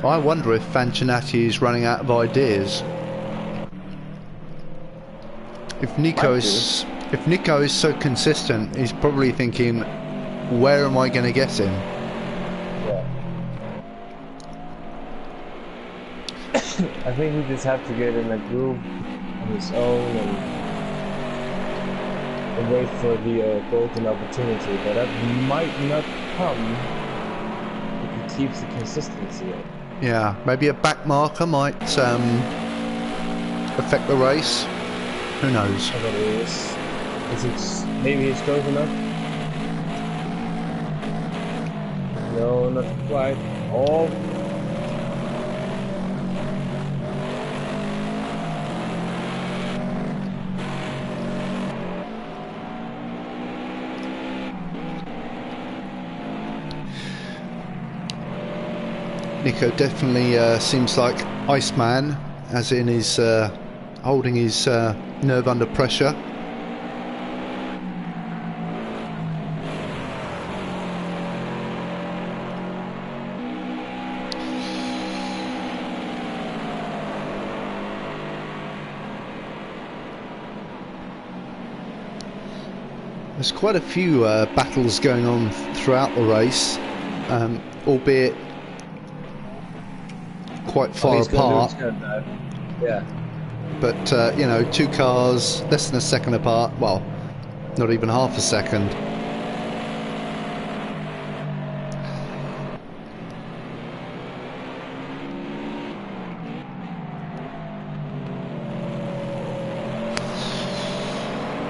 I wonder if Fancinatti is running out of ideas. If Nico is so consistent, he's probably thinking, where am I going to get him? Yeah. I think he just have to get in a groove on his own and wait for the golden opportunity, but that might not come if he keeps the consistency up. Yeah, maybe a back marker might affect the race. Who knows? Maybe he's close enough? No, not quite. Oh. Nico definitely seems like Iceman, as in he's holding his nerve under pressure. There's quite a few battles going on throughout the race, albeit quite far apart. Yeah. But you know, two cars less than a second apart. Well, not even half a second.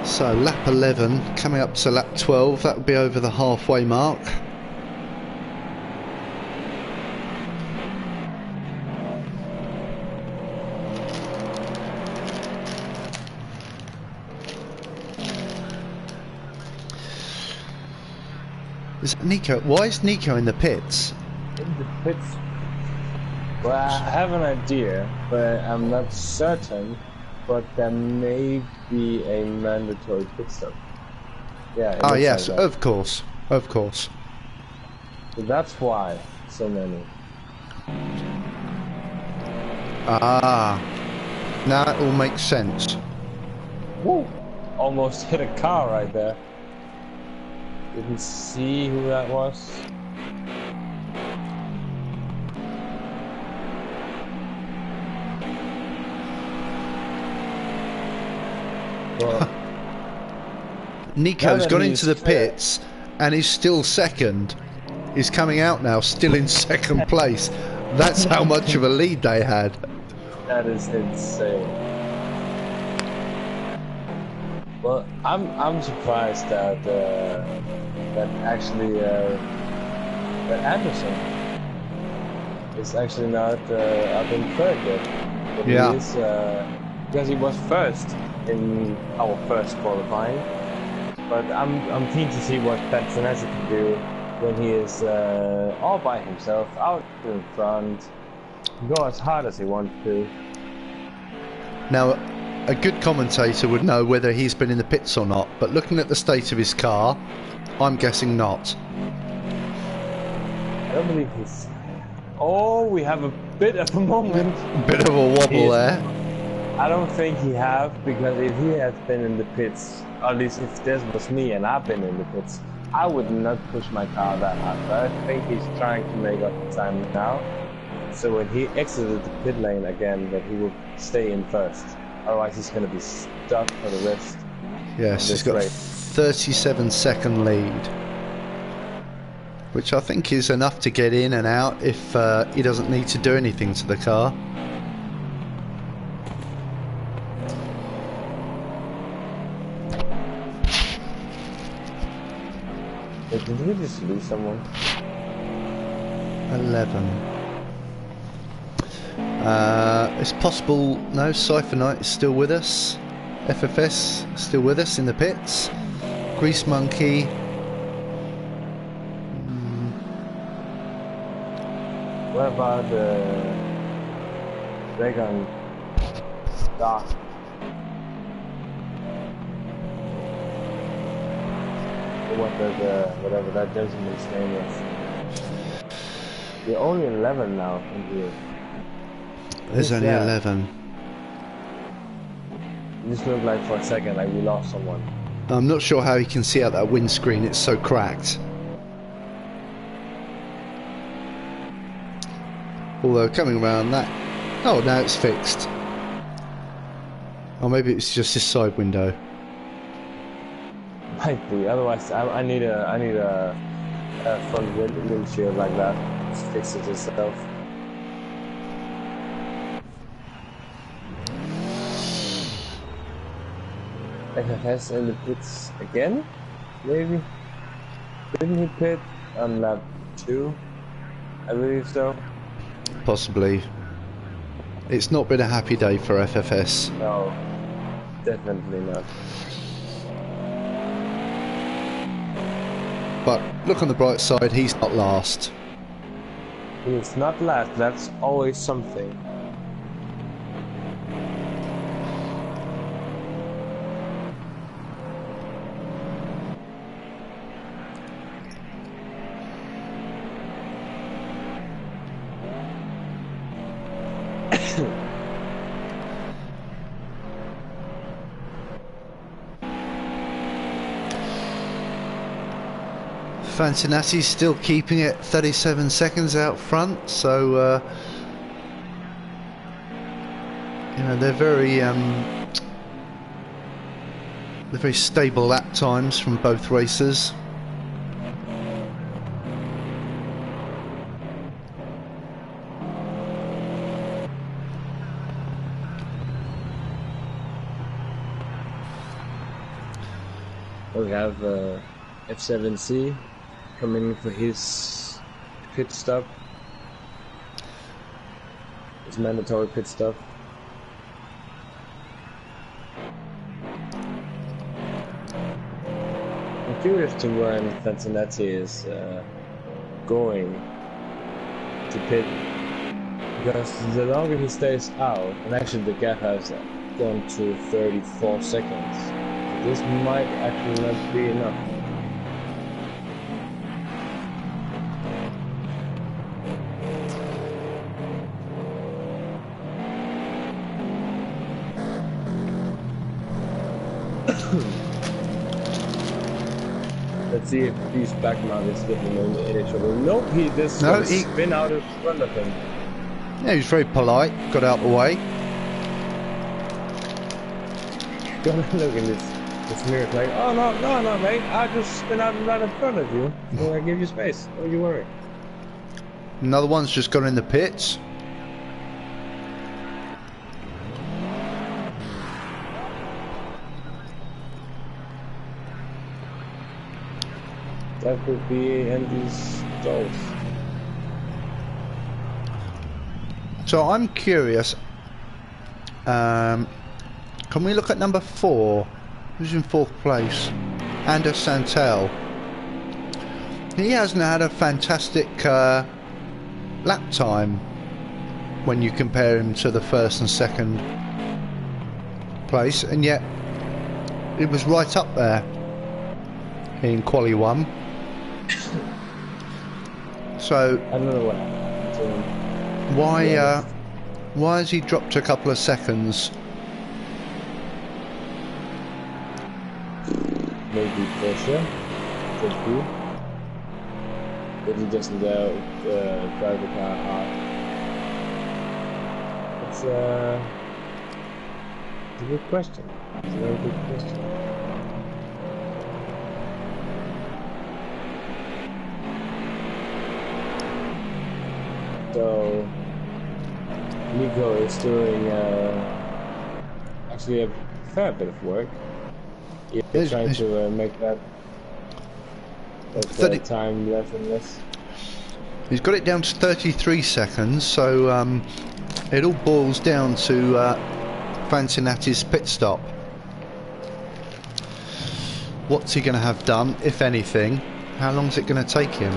So lap 11 coming up to lap 12. That would be over the halfway mark. Is Nico? Why is Nico in the pits? In the pits? Well, I have an idea, but I'm not certain. But there may be a mandatory pit stop. Yeah. Oh yes, like of course, of course. So that's why so many. Ah, now it all makes sense. Woo! Almost hit a car right there. Didn't see who that was. Nico's gone into the pits and he's still second. He's coming out now, still in second place. That's how much of a lead they had. That is insane. Well, I'm surprised that that Anderson is actually not up in third yet. But yeah. He is, because he was first in our first qualifying. But I'm keen to see what Fancinatti can do when he is all by himself, out in front, go as hard as he wants to. Now, a good commentator would know whether he's been in the pits or not, but looking at the state of his car, I'm guessing not. I don't believe he's... Oh, we have a bit of a moment. Bit of a wobble there. I don't think he have, because if he had been in the pits, or at least if this was me and I've been in the pits, I would not push my car that hard. But I think he's trying to make up the time now. So when he exited the pit lane again, that he will stay in first. Otherwise he's going to be stuck for the rest. Yes, he's got a 37-second lead, which I think is enough to get in and out if he doesn't need to do anything to the car. Wait, did we just lose someone? 11. It's possible. No, Cypher Knight is still with us. FFS still with us in the pits. Grease Monkey. What about Dragon Dark? What the whatever that gentleman's name is. We're only 11 now in here. There's only 11. It just looked like for a second like we lost someone. I'm not sure how you can see out that windscreen, it's so cracked. Although coming around that... Oh, now it's fixed. Or maybe it's just this side window. Might be. Otherwise, I need a front windshield like that. Just fix it yourself. FFS in the pits again? Maybe? Didn't he pit on lap 2? I believe so. Possibly. It's not been a happy day for FFS. No, definitely not. But look on the bright side, he's not last. He's not last, that's always something. Fancinati's still keeping it 37 seconds out front, so you know, they're very stable lap times from both racers. We have F7C coming for his pit stop. His mandatory pit stop. I'm curious to when Fancinati is going to pit, because the longer he stays out, and actually the gap has gone to 34 seconds, this might actually not be enough. Let's see if these back mount is getting in each other. Nope, he just spin out in front of him. Yeah, he was very polite, got out the way. Gonna look in this mirror like, oh no, mate, I just spin out right in front of you. So I give you space, don't you worry. Another one's just gone in the pits. That could be Andy's goals. So I'm curious, can we look at number 4? Who's in 4th place? Anders Santel. He hasn't had a fantastic lap time when you compare him to the 1st and 2nd place, and yet it was right up there in Quali 1. So I don't know what happened. Why has he dropped a couple of seconds? Maybe pressure, could be. But he doesn't drive the car hard. It's a good question. It's a very good question. So Nico is doing actually a fair bit of work. He's trying to make that time less and less. He's got it down to 33 seconds, so it all boils down to Fancinati's pit stop. What's he going to have done, if anything? How long is it going to take him?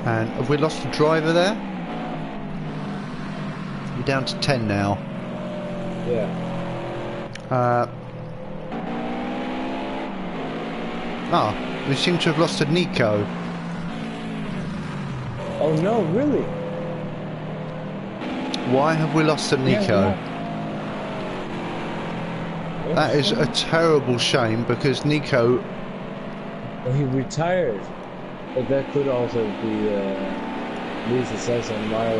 And have we lost the driver there? You're down to 10 now. Yeah. We seem to have lost to Nico. Oh no, really? Why have we lost to Nico? Yeah. That is a terrible shame because Nico... Well, he retired. But that could also be, at least it says on my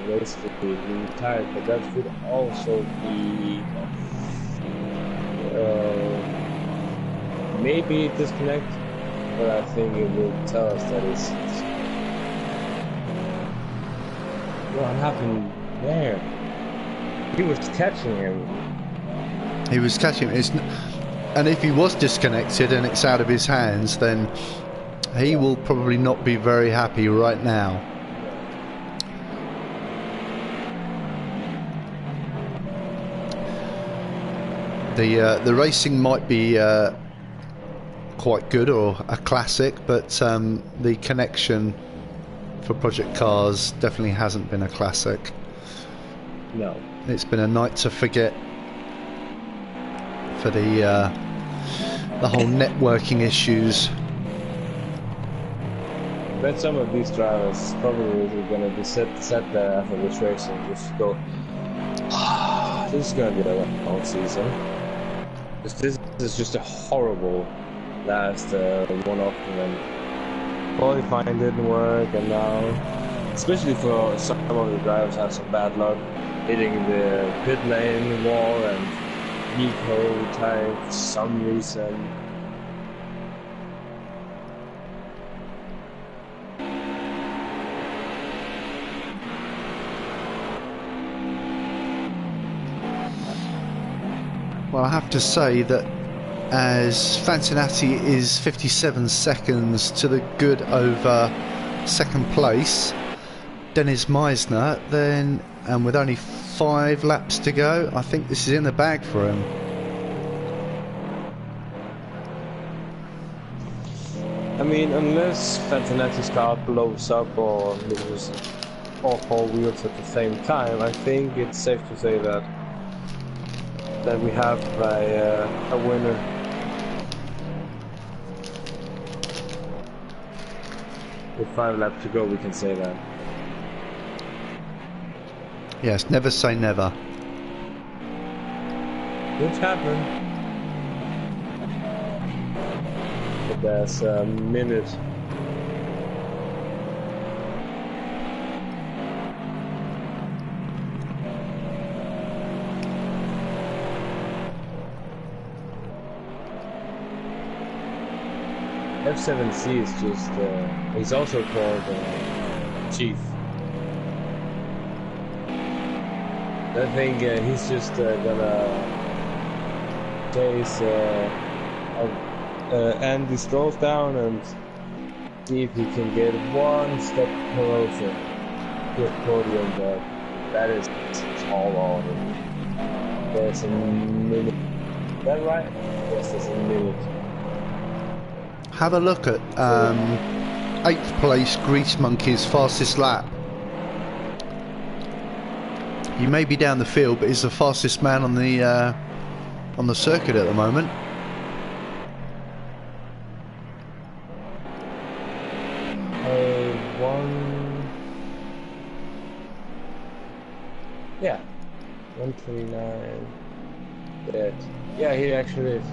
race feed, he retired, but that could also be maybe disconnect, but I think it will tell us that it's what happened there. He was catching him. He was catching him. And if he was disconnected and it's out of his hands, then he will probably not be very happy right now. The racing might be quite good or a classic, but the connection for Project Cars definitely hasn't been a classic. No. It's been a night to forget for the whole networking issues. I bet some of these drivers probably are going to be set there after this race and just go, this is going to be a long season. This is just a horrible last one-off, and qualifying didn't work, and now, especially for some of the drivers, have some bad luck hitting the pit lane wall, and Nico retired for some reason. Well, I have to say that as Fantinati is 57 seconds to the good over second place, Dennis Meisner then, and with only 5 laps to go, I think this is in the bag for him. I mean, unless Fantinati's car blows up or loses all 4 wheels at the same time, I think it's safe to say that we have a winner. With 5 laps to go, we can say that. Yes, never say never. Which happened. But there's a minute. F7C is just, he's also called Chief. I think he's just gonna chase Andy Stroll down and see if he can get one step closer to the podium, but that is all on. There's a minute. Is that right? Yes, there's a minute. Have a look at 8th place Grease Monkey's fastest lap. He may be down the field, but he's the fastest man on the circuit at the moment. Yeah, 129. Yeah, he actually is.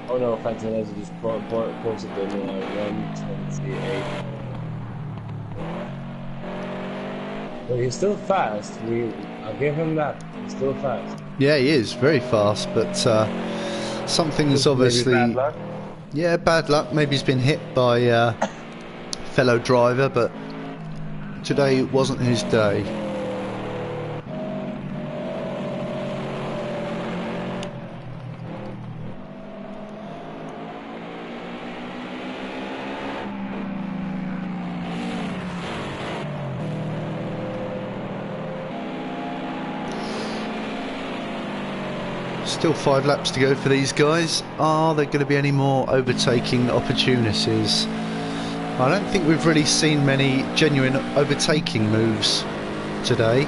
Oh no, Fantinazzi just posted the 128. But he's still fast. I'll give him that. He's still fast. Yeah, he is very fast, but something's obviously bad luck. Yeah, bad luck. Maybe he's been hit by a fellow driver, but today wasn't his day. Still 5 laps to go for these guys. Are there going to be any more overtaking opportunities? I don't think we've really seen many genuine overtaking moves today.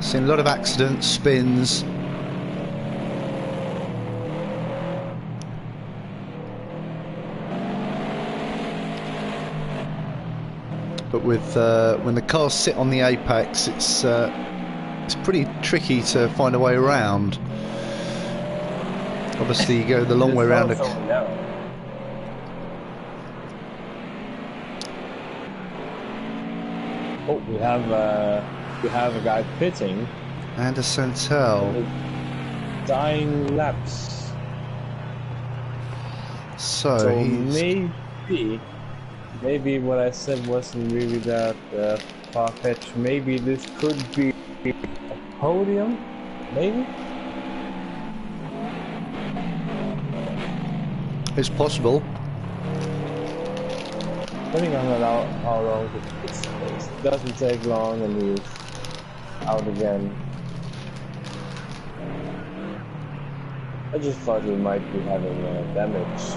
Seen a lot of accidents, spins. But with when the cars sit on the apex, it's pretty tricky to find a way around. Obviously, you go the long way around. Oh, we have a guy pitting. And a Santel. Dying laps. So he's... maybe what I said wasn't really that far-fetched. Maybe this could be a podium, maybe? It's possible. Depending on how long it doesn't take long and he's out again. I just thought he might be having damage.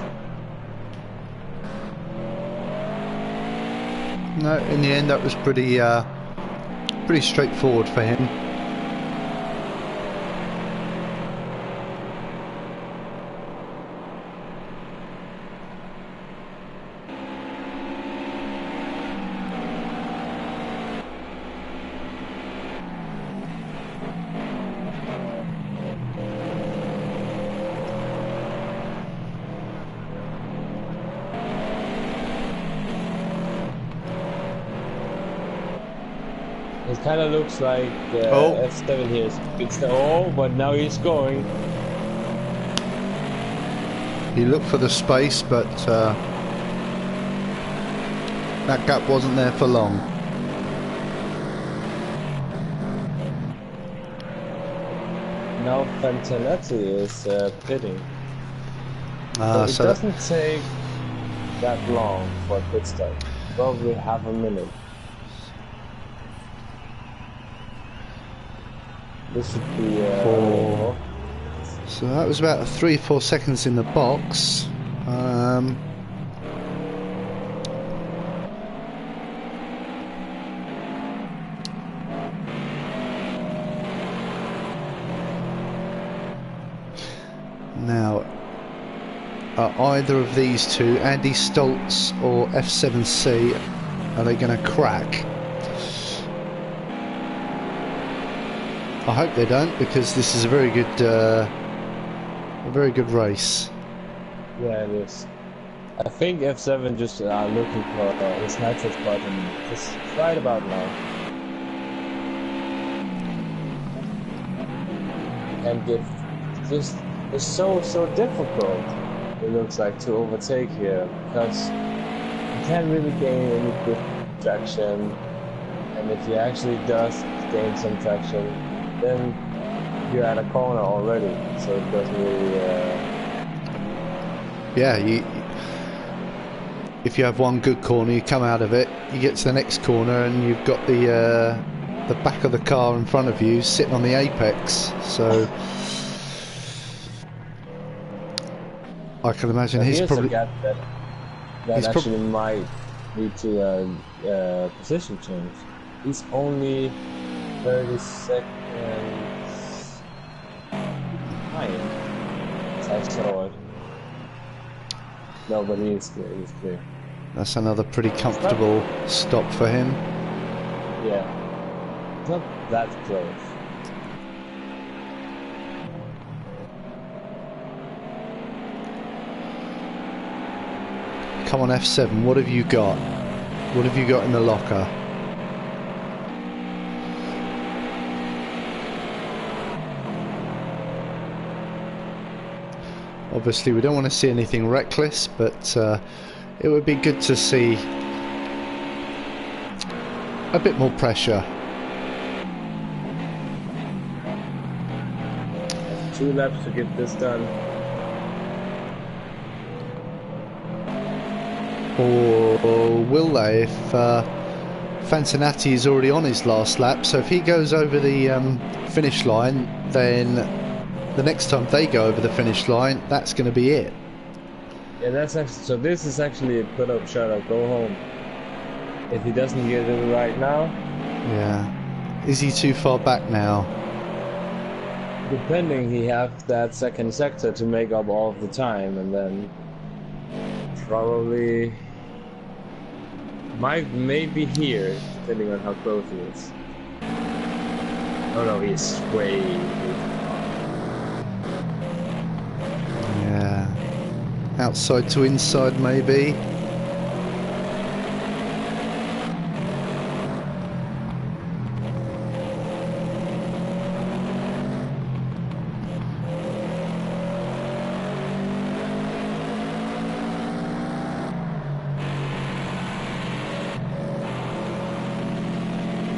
No, in the end that was pretty straightforward for him. It kind of looks like F7 here. It's the but now he's going. He looked for the space, but that gap wasn't there for long. Now Fantanetti is pitting. So it So doesn't take that long for a pit stop. Probably half a minute. This should be so that was about 3-4 seconds in the box. Now, are either of these two, Andy Stoltz or F7C, are they going to crack? I hope they don't, because this is a very good race. Yeah, it is. I think F7 just looking for his nitrous button just right about now. And it's so difficult, it looks like, to overtake here, because you can't really gain any good traction, and if he actually does gain some traction, then you're at a corner already, so it doesn't really... Yeah, if you have one good corner, you come out of it, you get to the next corner, and you've got the back of the car in front of you sitting on the apex. So I can imagine he's probably... a gap that actually might lead to a position change. He's only 30 seconds behind, as I saw it. No, but he is clear, he's clear. That's another pretty comfortable stop for him. Yeah, it's not that close. Come on, F7, what have you got? What have you got in the locker? Obviously we don't want to see anything reckless, but it would be good to see a bit more pressure. 2 laps to get this done. Or will they, if Fantanati is already on his last lap, so if he goes over the finish line, then the next time they go over the finish line, that's going to be it. Yeah, that's actually, so this is actually a put-up shot of go home. If he doesn't get it right now, yeah, Is he too far back now? Depending, he have that second sector to make up all of the time, and then probably maybe here, depending on how close he is. Oh no, he's way. Yeah. Outside to inside, maybe.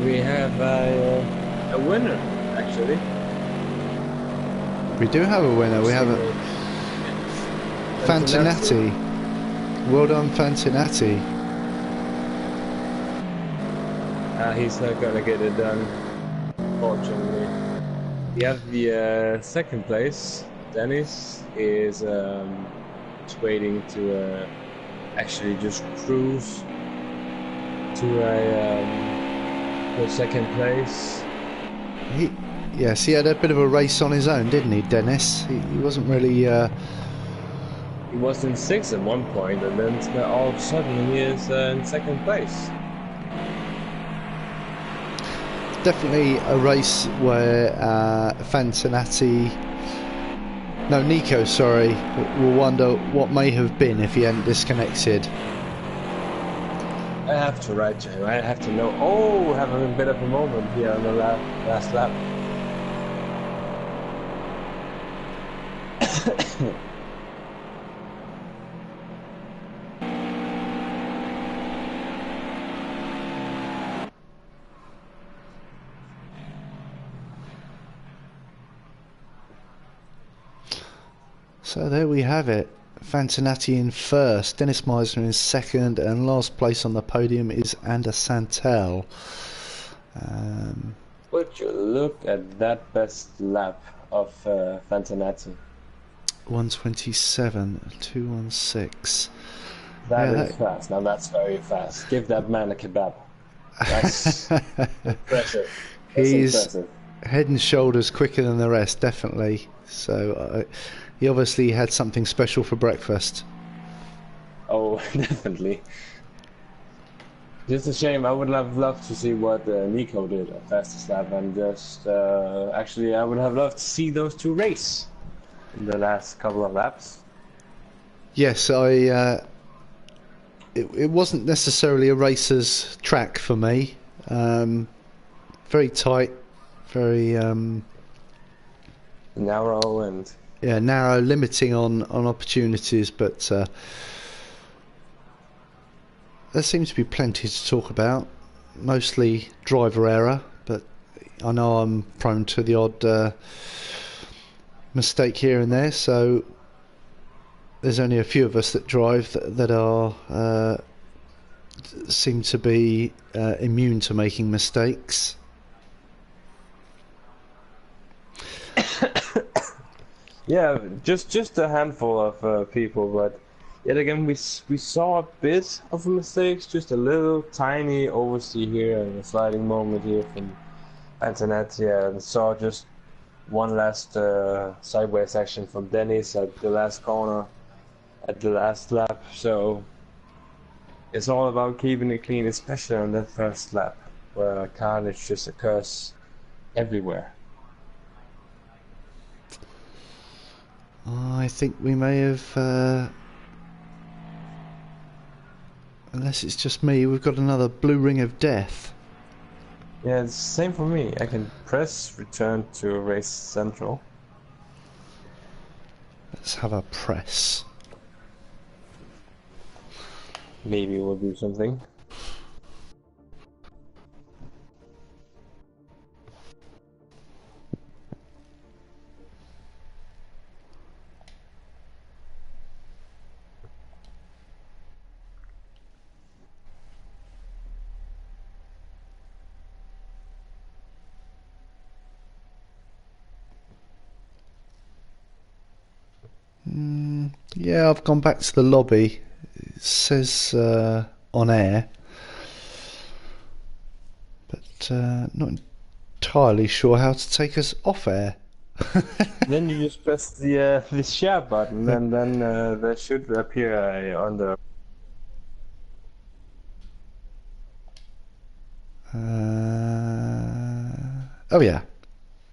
We have a winner, actually. We do have a winner. We have a Fantinati. Well done, Fantinati. He's not gonna get it done, fortunately. We have the second place. Dennis is waiting to actually just cruise to a second place. Yes, he had a bit of a race on his own, didn't he, Dennis? He wasn't really... He was in 6th at one point, and then all of a sudden he is in second place. Definitely a race where Fantinati... No, Nico, sorry, will wonder what may have been if he hadn't disconnected. I have to write to him. I have to know. Oh, having a bit of a moment here on the last lap. So there we have it. Fantinati in first, Dennis Meisner in second, and last place on the podium is Anders Santel. Would you look at that best lap of Fantinati? 1:27.216. That is fast. Now that's very fast. Give that man a kebab. That's impressive. He's impressive. Head and shoulders quicker than the rest, definitely. So he obviously had something special for breakfast. Oh, definitely. Just a shame. I would have loved to see what Nico did at fastest lap, and just actually, I would have loved to see those two race in the last couple of laps. Yes, it wasn't necessarily a racer's track for me. Very tight, very narrow and narrow, limiting on opportunities, but there seems to be plenty to talk about. Mostly driver error, but I know I'm prone to the odd mistake here and there, so there's only a few of us that drive that are seem to be immune to making mistakes. Yeah, just a handful of people, but yet again we saw a bit of mistakes, just a little tiny oversteer here and a sliding moment here from Antoinette, and saw just one last sideways action from Dennis at the last corner at the last lap. So it's all about keeping it clean, especially on that first lap where carnage just occurs everywhere. I think we may have, unless it's just me, we've got another blue ring of death. Yeah, it's the same for me. I can press return to race central. Let's have a press. Maybe we'll do something. Yeah, I've gone back to the lobby. It says on air, but not entirely sure how to take us off air. Then you just press the share button, and then there should appear on the. Oh yeah,